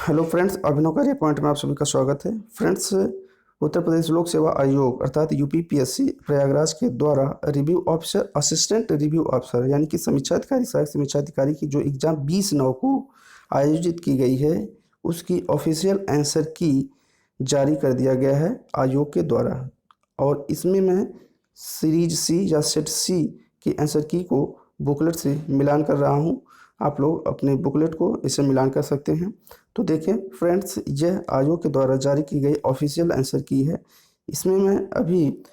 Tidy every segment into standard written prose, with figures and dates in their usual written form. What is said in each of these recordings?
Hello friends, अभिनव कार्य point में आप सभी का स्वागत है। फ्रेंड्स, उत्तर प्रदेश लोक सेवा आयोग अर्थात यूपीपीएससी प्रयागराज के द्वारा review officer, assistant review officer यानी कि समीक्षा अधिकारी, सहायक समीक्षा अधिकारी की जो एग्ज़ाम 20/9 को आयोजित की गई है, उसकी ऑफिशियल आंसर की जारी कर दिया गया है आयोग के द्वारा। और इसमें मैं सीरीज सी या सेट सी की आंसर की को बुकलेट से मिलान कर रहा हूँ। आप लोग अपने बुकलेट को इससे मिलान कर सकते हैं। तो देखिए फ्रेंड्स, यह आयोग के द्वारा जारी की गई ऑफिशियल आंसर की है। इसमें मैं अभी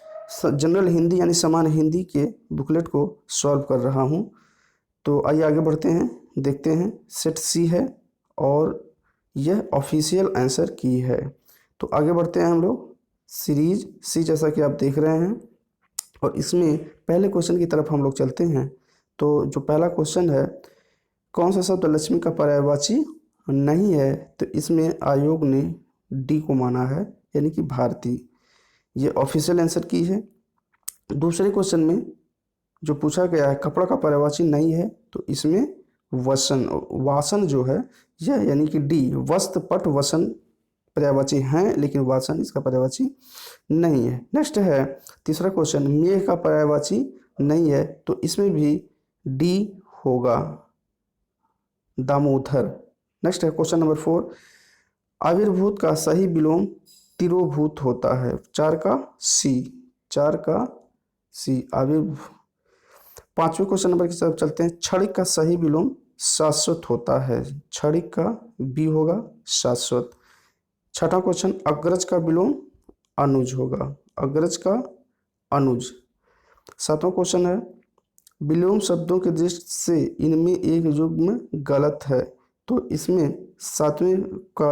जनरल हिंदी यानी सामान्य हिंदी के बुकलेट को सॉल्व कर रहा हूँ। तो आइए आगे बढ़ते हैं, देखते हैं। सेट सी है और यह ऑफिशियल आंसर की है। तो आगे बढ़ते हैं हम लोग सीरीज सी, जैसा कि आप देख रहे हैं। और इसमें पहले क्वेश्चन की तरफ हम लोग चलते हैं। तो जो पहला क्वेश्चन है, कौन सा शब्द लक्ष्मी का पर्यायवाची नहीं है? तो इसमें आयोग ने डी को माना है, यानी कि भारती। ये ऑफिशियल आंसर की है। दूसरे क्वेश्चन में जो पूछा गया है, कपड़ा का पर्यायवाची नहीं है, तो इसमें वसन, वासन जो है यह, यानी कि डी, वस्त्र पट वसन पर्यायवाची हैं, लेकिन वासन इसका पर्यायवाची नहीं है। नेक्स्ट है तीसरा क्वेश्चन, मेघ का पर्यायवाची नहीं है, तो इसमें भी डी होगा, दामोदर। नेक्स्ट है क्वेश्चन नंबर 4, आविर्भूत का सही विलोम तिरोभूत होता है। चार का सी आविर्भूत। पांचवें क्वेश्चन नंबर की तरफ चलते हैं, क्षणिक का सही विलोम शाश्वत होता है। क्षणिक का बी होगा, शाश्वत। छठा क्वेश्चन, अग्रज का विलोम अनुज होगा, अग्रज का अनुज। सातवां क्वेश्चन है, विलोम शब्दों के दृष्टि से इनमें एक युग्म गलत है। तो इसमें सातवें का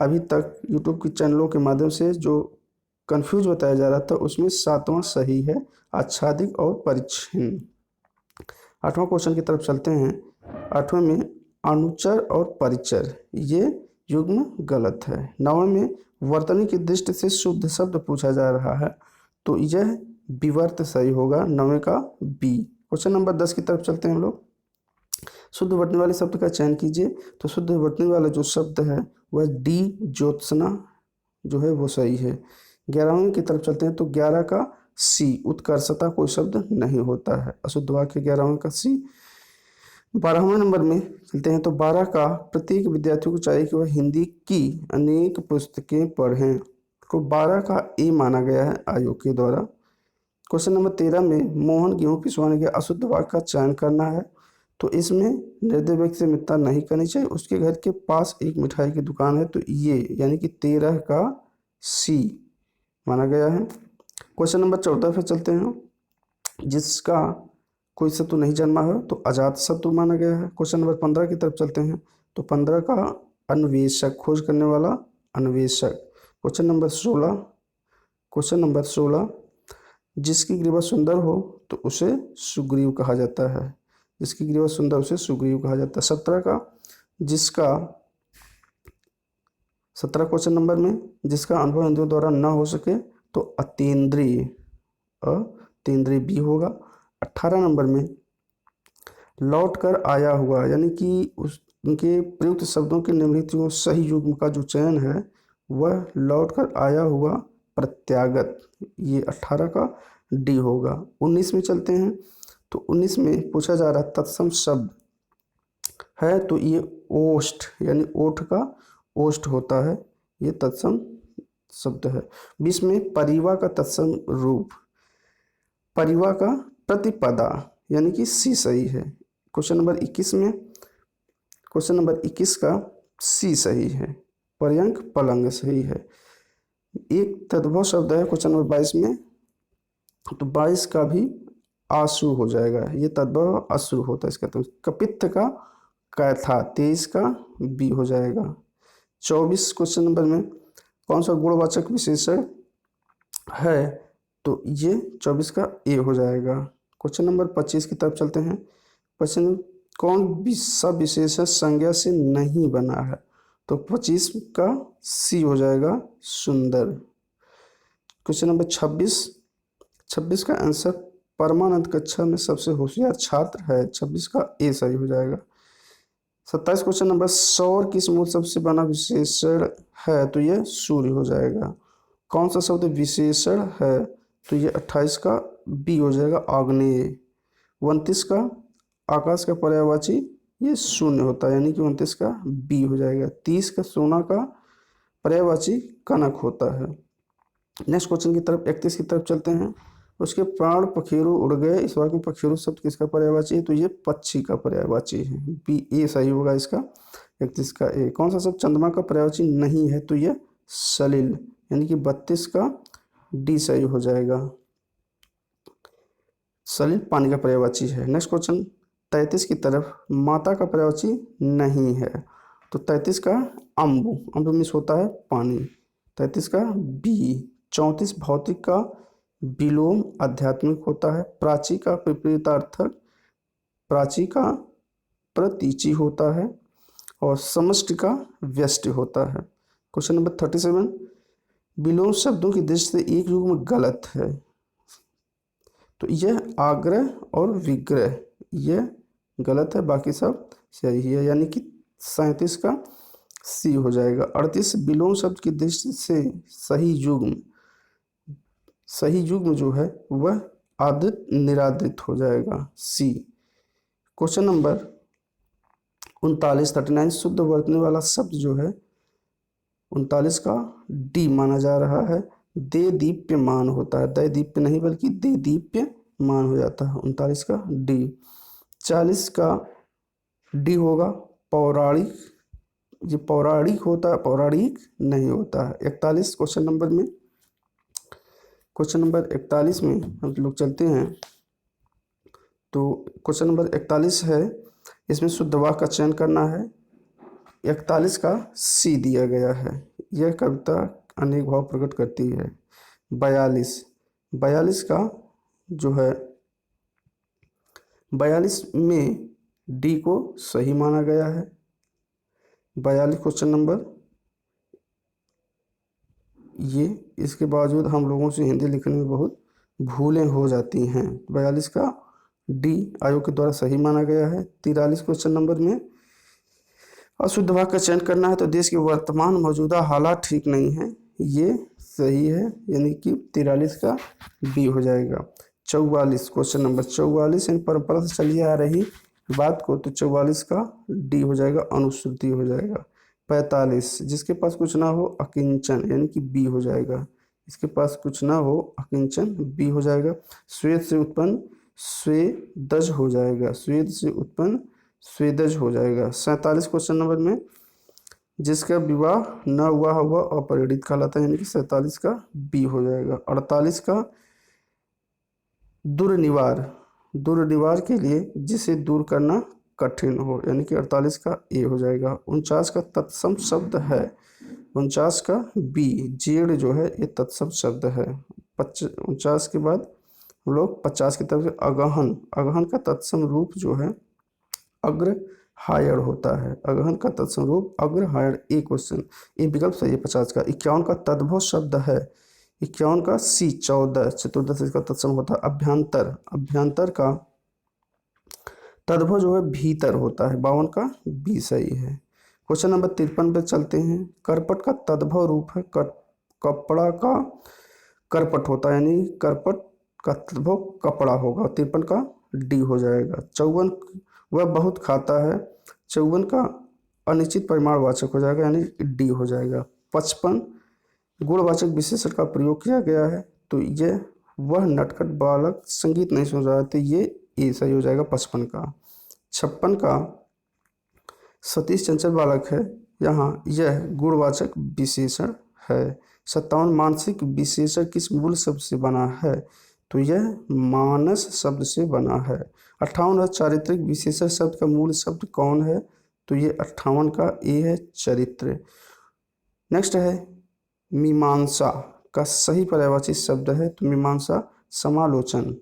अभी तक यूट्यूब के चैनलों के माध्यम से जो कंफ्यूज बताया जा रहा था, उसमें सातवां सही है, आच्छादित और परिच्छिन्न। आठवां क्वेश्चन की तरफ चलते हैं। आठवें में अनुचर और परिचर, ये युग्म गलत है। नौवें में वर्तनी की दृष्टि से शुद्ध शब्द पूछा जा रहा है, तो यह विवर्त सही होगा, नौवें का बी। क्वेश्चन नंबर 10 की तरफ चलते हैं हम लोग। शुद्ध वर्तनी वाले शब्द का चयन कीजिए। तो शुद्ध वर्तनी वाला जो शब्द है वह डी, ज्योत्सना जो है वो सही है। 11वें की तरफ चलते हैं। तो 11 का सी, उत्कर्षता कोई शब्द नहीं होता है, अशुद्ध वाक्य 11वें का सी। 12वें नंबर में चलते हैं। तो 12 का प्रत्येक विद्यार्थी को चाहिए कि वह हिंदी की अनेक पुस्तकें पढ़ें, तो 12 का ए माना गया है आयोग के द्वारा। क्वेश्चन नंबर 13 में मोहन गेहूं पिसवाने के अशुद्ध वाक्य का चयन करना है। तो इसमें निर्दय व्यक्ति से मित्रता नहीं करनी चाहिए, उसके घर के पास एक मिठाई की दुकान है, तो ये यानी कि 13 का सी माना गया है। क्वेश्चन नंबर 14 पे चलते हैं। जिसका कोई शत्रु नहीं जन्मा है, तो अजात शत्रु माना गया है। क्वेश्चन नंबर 15 की तरफ चलते हैं। तो 15 का अन्वेषक, खोज करने वाला अन्वेषक। क्वेश्चन नंबर 16, जिसकी ग्रीवा सुंदर हो तो उसे सुग्रीव कहा जाता है, जिसकी ग्रीवा सुंदर उसे सुग्रीव कहा जाता है। 17 क्वेश्चन नंबर में, जिसका अनुभव इंद्रियों द्वारा न हो सके तो अतीन्द्रिय, अतीन्द्रिय बी होगा। 18 नंबर में लौट कर आया हुआ, यानी कि उनके प्रयुक्त शब्दों के निम्नलिखित सही युग्म का जो चयन है वह लौट कर आया हुआ प्रत्यागत, ये 18 का डी होगा। 19 में चलते हैं। तो 19 में पूछा जा रहा तत्सम शब्द है, तो ये ओष्ठ यानी ओठ का ओष्ठ होता है, ये तत्सम शब्द है। 20 में परिवा का तत्सम रूप, परिवा का प्रतिपदा, यानी कि सी सही है। क्वेश्चन नंबर 21 का सी सही है, पर्यंक पलंग सही है। एक तद्भव शब्द है क्वेश्चन नंबर 22 में, तो 22 का भी आंसू हो जाएगा, ये तद्भव अश्रु होता है इसका। तो कपित्त का कैथा, 23 का बी हो जाएगा। 24 क्वेश्चन नंबर में कौन सा गुणवाचक विशेषण है, तो ये 24 का ए हो जाएगा। क्वेश्चन नंबर 25 की तरफ चलते हैं। क्वेश्चन, कौन सा विशेषण संज्ञा से नहीं बना है, तो 25 का सी हो जाएगा, सुंदर। क्वेश्चन नंबर 26 का आंसर परमानंद कक्षा में सबसे होशियार छात्र है, 26 का ए सही हो जाएगा। 27 क्वेश्चन नंबर, सौर किस मूल शब्द से बना विशेषण है? तो ये सूर्य हो जाएगा। कौन सा शब्द विशेषण है? तो ये 28 का बी हो जाएगा, आग्नेय। 29 का आकाश का पर्यायवाची ये शून्य होता है, यानी कि 29 का बी हो जाएगा। 30 का सोना का पर्यायवाची कनक होता है। नेक्स्ट क्वेश्चन की तरफ 31 की तरफ चलते हैं। उसके प्राण पखेरु उड़ गए, इस वाक्य में पखेरु शब्द किसका पर्यायवाची है? तो ये पक्षी का पर्यायवाची है, बी ए सही होगा इसका। 31 का ए। कौन सा शब्द चंद्रमा का पर्यायवाची नहीं है? तो ये सलिल, यानी कि 32 का डी सही हो जाएगा। सलिल पानी का पर्यायवाची है। नेक्स्ट क्वेश्चन 33 की तरफ, माता का पर्यायवाची नहीं है, तो 33 का अम्बु, अम्बु मिस होता है पानी, 33 का बी। 34 भौतिक का विलोम आध्यात्मिक होता है। प्राची का विपरीतार्थक प्राची का प्रतीची होता है, और समष्टि का व्यष्टि होता है। क्वेश्चन नंबर 37, विलोम शब्दों की दृष्टि से एक युग में गलत है, तो यह आग्रह और विग्रह यह गलत है, बाकी सब सही है, यानी कि 37 का सी हो जाएगा। 38 विलोम शब्द की दृष्टि से सही युग्म जो है वह आदृत निरादृत हो जाएगा, सी। क्वेश्चन नंबर 39 शुद्ध वर्तने वाला शब्द जो है 39 का डी माना जा रहा है, दे दीप्यमान होता है, दे दीप्य नहीं बल्कि दे दीप्यमान हो जाता है, 39 का डी। 40 का डी होगा, पौराणिक, ये पौराणिक होता है, पौराणिक नहीं होता है। 41 क्वेश्चन नंबर 41 में हम लोग चलते हैं, तो क्वेश्चन नंबर 41 है, इसमें शुद्ध वाक्य का चयन करना है। 41 का सी दिया गया है, यह कविता अनेक भाव प्रकट करती है। 42 का जो है 42 में डी को सही माना गया है। 42 क्वेश्चन नंबर, ये इसके बावजूद हम लोगों से हिंदी लिखने में बहुत भूलें हो जाती हैं। 42 का डी आयोग के द्वारा सही माना गया है। 43 क्वेश्चन नंबर में अशुद्ध वाक्य का चयन करना है, तो देश के वर्तमान मौजूदा हालात ठीक नहीं है, ये सही है, यानी कि 43 का बी हो जाएगा। 44 क्वेश्चन नंबर 44 इन परंपरा से चली आ रही बात को, तो 44 का डी हो जाएगा, अनुश्रुति हो जाएगा। 45 जिसके पास कुछ ना हो अकिंचन, यानी कि बी हो जाएगा, इसके पास कुछ ना हो अकिंचन, बी हो जाएगा। स्वेद से उत्पन्न स्वेदज हो जाएगा, स्वेद से उत्पन्न स्वेदज हो जाएगा। 47 क्वेश्चन नंबर में जिसका विवाह न हुआ हुआ अपरिणित कहलाता है, यानी कि 47 का बी हो जाएगा। 48 का दुर्निवार के लिए जिसे दूर करना कठिन हो, यानी कि 48 का ए हो जाएगा। 49 का तत्सम शब्द है, 49 का बी, जेड़ जो है ये तत्सम शब्द है। 49 के बाद हम लोग 50 की तरफ से अगहन का तत्सम रूप जो है अग्र हायर होता है, अगहन का तत्सम रूप अग्र हायर, ए क्वेश्चन, ए विकल्प सही है 50 का। 51 का तद्भव शब्द है, 51 का सी, 14 चतुर्दश इसका तत्सम होता है। अभ्यंतर का तद्भव जो है भीतर होता है, 52 का बी सही है। क्वेश्चन नंबर 53 पे चलते हैं। करपट का तद्भव रूप है कपड़ा का करपट होता है, यानी करपट का तद्भव कपड़ा होगा, 53 का डी हो जाएगा। 54 वह बहुत खाता है, 54 का अनिश्चित परिमाणवाचक हो जाएगा, यानी डी हो जाएगा। 55 गुणवाचक विशेषण का प्रयोग किया गया है, तो यह वह नटखट बालक संगीत नहीं सुन रहा है, तो ये ए सही हो जाएगा 55 का। 56 का सतीश चंचल बालक है, यहाँ यह गुणवाचक विशेषण है। 57 मानसिक विशेषण किस मूल शब्द से बना है, तो यह मानस शब्द से बना है। 58 चारित्रिक विशेषण शब्द का मूल शब्द कौन है, तो ये 58 का ए है, चरित्र। नेक्स्ट है मीमांसा का सही पर्यायवाची शब्द है, तो मीमांसा समालोचन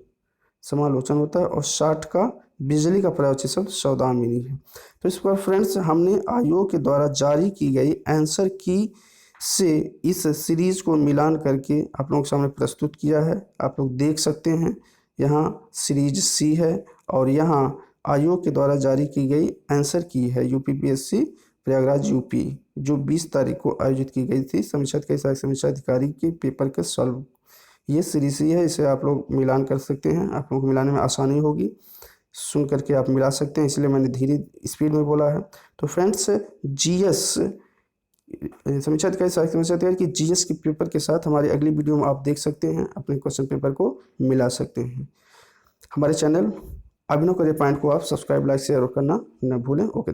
होता है। और 60 का बिजली का पर्यायवाची शब्द सौदामिनी है। तो इस पर फ्रेंड्स हमने आयोग के द्वारा जारी की गई आंसर की से इस सीरीज को मिलान करके आप लोगों के सामने प्रस्तुत किया है। आप लोग देख सकते हैं, यहाँ सीरीज सी है और यहाँ आयोग के द्वारा जारी की गई आंसर की है। यूपीपीएससी प्रयागराज यूपी जो 20 तारीख को आयोजित की गई थी। समीक्षा के सहायक समीक्षा अधिकारी के पेपर के सॉल्व, ये सीरीज ही है, इसे आप लोग मिलान कर सकते हैं। आप लोगों को मिलाने में आसानी होगी, सुन करके आप मिला सकते हैं, इसलिए मैंने धीरे स्पीड में बोला है। तो फ्रेंड्स जीएस समीक्षा अधिकारी सहायक समीक्षा अधिकारी की जीएस के पेपर के साथ हमारी अगली वीडियो में आप देख सकते हैं, अपने क्वेश्चन पेपर को मिला सकते हैं। हमारे चैनल अभिनव करियर पॉइंट को आप सब्सक्राइब, लाइक, शेयर करना न भूलें। ओके।